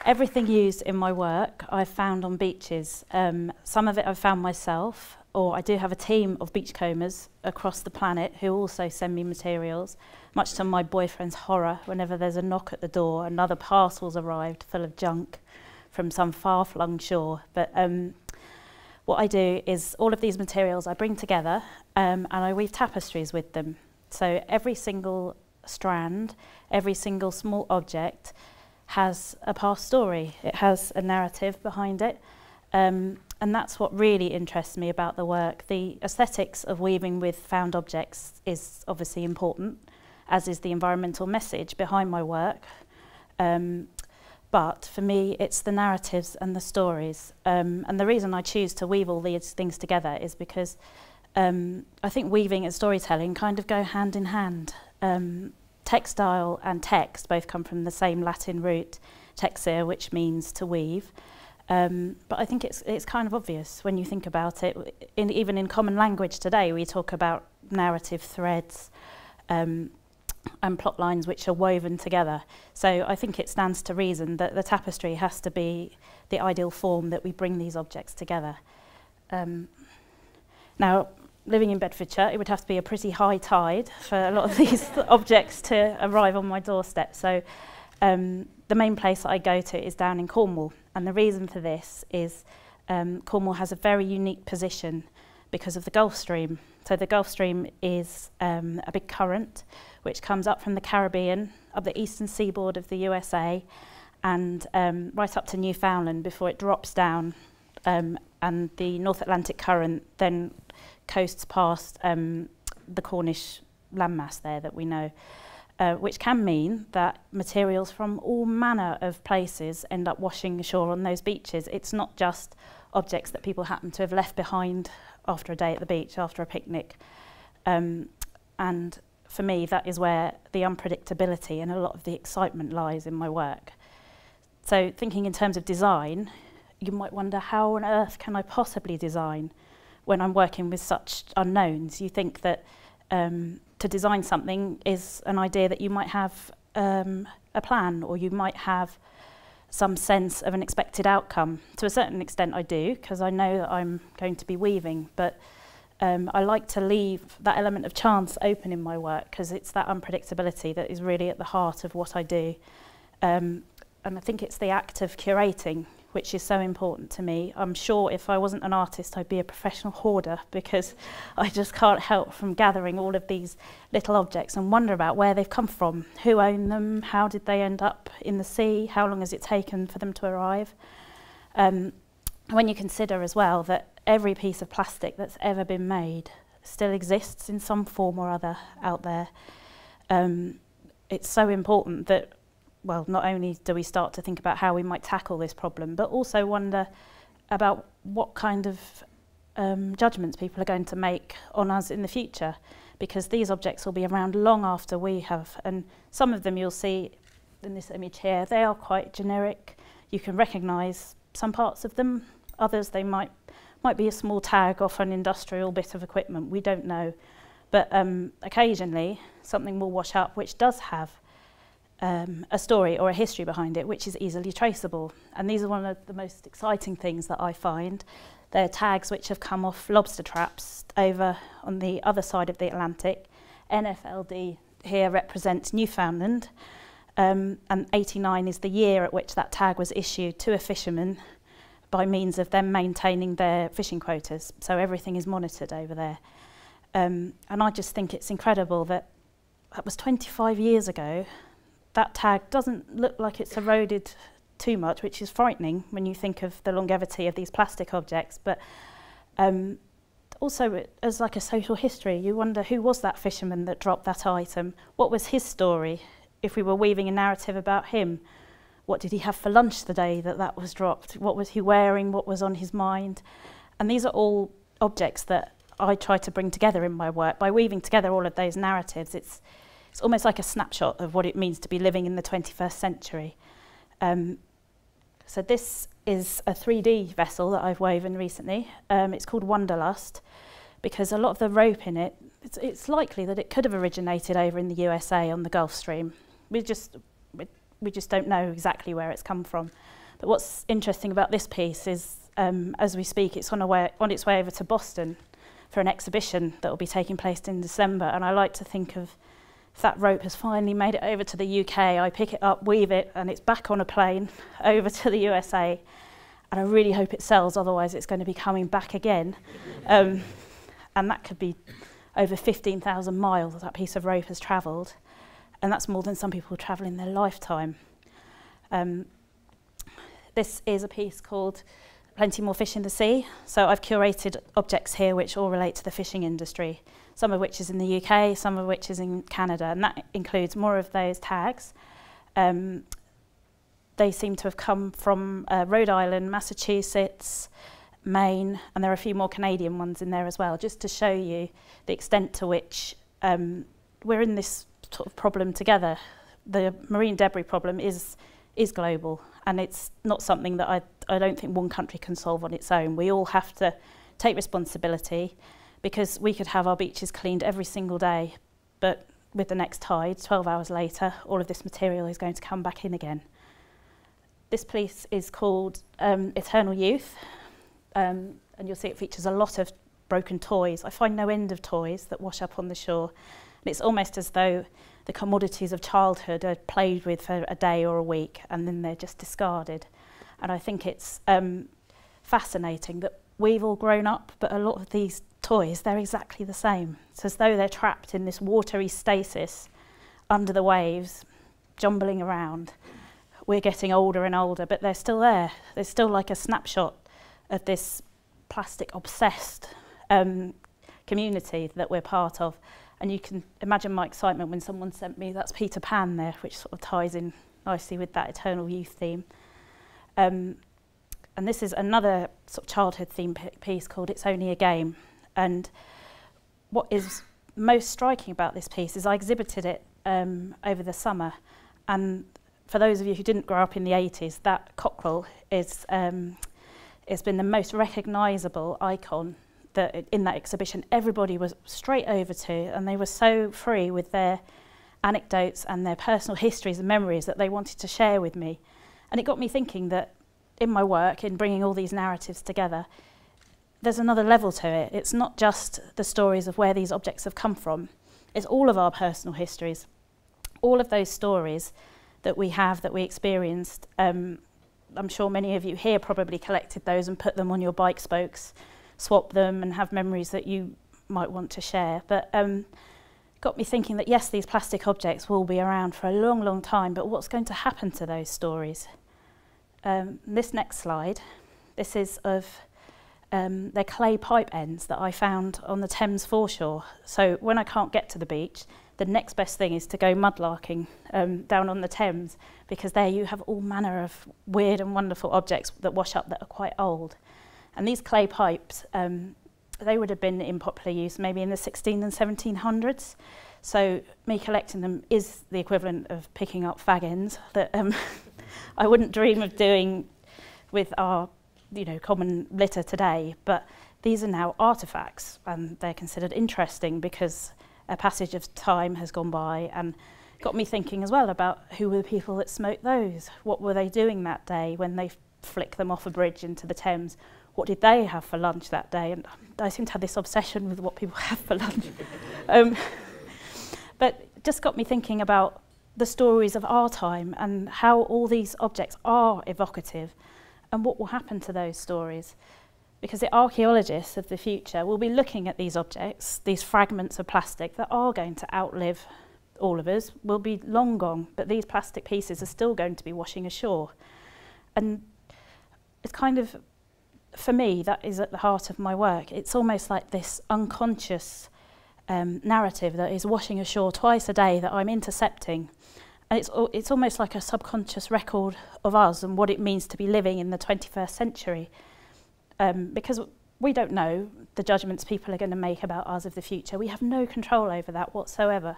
everything used in my work I've found on beaches. Some of it I've found myself, or I do have a team of beachcombers across the planet who also send me materials, much to my boyfriend's horror. Whenever there's a knock at the door, another parcel's arrived full of junk from some far-flung shore. But what I do is all of these materials I bring together and I weave tapestries with them. So every single strand, every single small object has a past story. It has a narrative behind it. And that's what really interests me about the work. The aesthetics of weaving with found objects is obviously important, as is the environmental message behind my work. But for me, it's the narratives and the stories. And the reason I choose to weave all these things together is because I think weaving and storytelling kind of go hand in hand. Textile and text both come from the same Latin root, texere, which means to weave. But I think it's kind of obvious when you think about it. Even in common language today, we talk about narrative threads and plot lines which are woven together. So I think it stands to reason that the tapestry has to be the ideal form that we bring these objects together. Now, living in Bedfordshire, it would have to be a pretty high tide for a lot of these objects to arrive on my doorstep. So the main place that I go to is down in Cornwall. And the reason for this is Cornwall has a very unique position because of the Gulf Stream. So the Gulf Stream is a big current which comes up from the Caribbean, up the eastern seaboard of the USA, and right up to Newfoundland before it drops down. And the North Atlantic current then coasts past the Cornish landmass there that we know, which can mean that materials from all manner of places end up washing ashore on those beaches. It's not just objects that people happen to have left behind after a day at the beach, after a picnic. And for me, that is where the unpredictability and a lot of the excitement lies in my work. So thinking in terms of design, you might wonder, how on earth can I possibly design when I'm working with such unknowns? You think that to design something is an idea that you might have a plan, or you might have some sense of an expected outcome. To a certain extent I do, because I know that I'm going to be weaving, but I like to leave that element of chance open in my work, because it's that unpredictability that is really at the heart of what I do. And I think it's the act of curating which is so important to me. I'm sure if I wasn't an artist, I'd be a professional hoarder, because I just can't help from gathering all of these little objects and wonder about where they've come from, who owned them, how did they end up in the sea, how long has it taken for them to arrive. When you consider as well that every piece of plastic that's ever been made still exists in some form or other out there, it's so important that, well, not only do we start to think about how we might tackle this problem, but also wonder about what kind of judgments people are going to make on us in the future, because these objects will be around long after we have. And some of them you'll see in this image here, they are quite generic. You can recognise some parts of them. Others, they might be a small tag off an industrial bit of equipment. We don't know. But occasionally, something will wash up which does have a story or a history behind it, which is easily traceable. And these are one of the most exciting things that I find. They're tags which have come off lobster traps over on the other side of the Atlantic. NFLD here represents Newfoundland, and 89 is the year at which that tag was issued to a fisherman by means of them maintaining their fishing quotas. So everything is monitored over there. And I just think it's incredible that that was 25 years ago. That tag doesn't look like it's eroded too much, which is frightening when you think of the longevity of these plastic objects. But also, as like a social history, you wonder, who was that fisherman that dropped that item? What was his story? If we were weaving a narrative about him, what did he have for lunch the day that that was dropped? What was he wearing? What was on his mind? And these are all objects that I try to bring together in my work. By weaving together all of those narratives, it's almost like a snapshot of what it means to be living in the 21st century. So this is a 3D vessel that I've woven recently. It's called Wanderlust, because a lot of the rope in it, it's likely that it could have originated over in the USA on the Gulf Stream. We're we just don't know exactly where it's come from. But what's interesting about this piece is, as we speak, it's on its way over to Boston for an exhibition that will be taking place in December. And I like to think of, if that rope has finally made it over to the UK, I pick it up, weave it, and it's back on a plane over to the USA. And I really hope it sells, otherwise it's going to be coming back again. And that could be over 15,000 miles that piece of rope has travelled. And that's more than some people travel in their lifetime. This is a piece called Plenty More Fish in the Sea. So I've curated objects here which all relate to the fishing industry, some of which is in the UK, some of which is in Canada, and that includes more of those tags. They seem to have come from Rhode Island, Massachusetts, Maine, and there are a few more Canadian ones in there as well, just to show you the extent to which we're in this sort of problem together. The marine debris problem is global, and it's not something that I don't think one country can solve on its own. We all have to take responsibility, because we could have our beaches cleaned every single day, but with the next tide, 12 hours later, all of this material is going to come back in again. This piece is called Eternal Youth. And you'll see it features a lot of broken toys. I find no end of toys that wash up on the shore. And it's almost as though the commodities of childhood are played with for a day or a week, and then they're just discarded. And I think it's fascinating that we've all grown up, but a lot of these toys, they're exactly the same. It's as though they're trapped in this watery stasis under the waves, jumbling around. We're getting older and older, but they're still there. They're still like a snapshot of this plastic-obsessed community that we're part of. And you can imagine my excitement when someone sent me, that's Peter Pan there, which sort of ties in nicely with that eternal youth theme. And this is another sort of childhood theme piece called It's Only a Game. And what is most striking about this piece is I exhibited it over the summer. And for those of you who didn't grow up in the 80s, that cockerel is it's been the most recognisable icon that in that exhibition everybody was straight over to, and they were so free with their anecdotes and their personal histories and memories that they wanted to share with me. And it got me thinking that in my work, in bringing all these narratives together, there's another level to it. It's not just the stories of where these objects have come from, it's all of our personal histories, all of those stories that we have, that we experienced. I'm sure many of you here probably collected those and put them on your bike spokes, swap them and have memories that you might want to share. But got me thinking that yes, these plastic objects will be around for a long, long time, but what's going to happen to those stories? This next slide, this is of they're clay pipe ends that I found on the Thames foreshore. So when I can't get to the beach, the next best thing is to go mudlarking down on the Thames, because there you have all manner of weird and wonderful objects that wash up that are quite old. And these clay pipes, they would have been in popular use maybe in the 16 and 1700s. So me collecting them is the equivalent of picking up fag ends that I wouldn't dream of doing with our common litter today. But these are now artefacts, and they're considered interesting because a passage of time has gone by, and got me thinking as well about who were the people that smoked those. What were they doing that day when they flicked them off a bridge into the Thames? What did they have for lunch that day? And I seem to have this obsession with what people have for lunch. But just got me thinking about the stories of our time and how all these objects are evocative, and what will happen to those stories. Because the archaeologists of the future will be looking at these objects, these fragments of plastic that are going to outlive all of us, will be long gone, but these plastic pieces are still going to be washing ashore. And it's kind of, for me, that is at the heart of my work. It's almost like this unconscious narrative that is washing ashore twice a day that I'm intercepting. And it's almost like a subconscious record of us and what it means to be living in the 21st century. Because we don't know the judgments people are going to make about us of the future. We have no control over that whatsoever.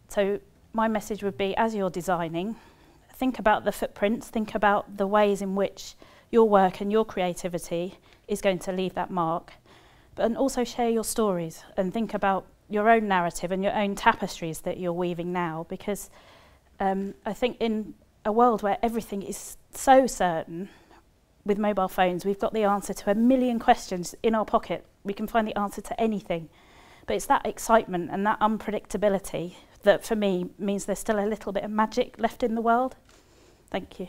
So my message would be, as you're designing, think about the footprints, think about the ways in which your work and your creativity is going to leave that mark, but also share your stories and think about your own narrative and your own tapestries that you're weaving now, because I think in a world where everything is so certain. With mobile phones, we've got the answer to a million questions in our pocket. We can find the answer to anything. But it's that excitement and that unpredictability that, for me, means there's still a little bit of magic left in the world. Thank you.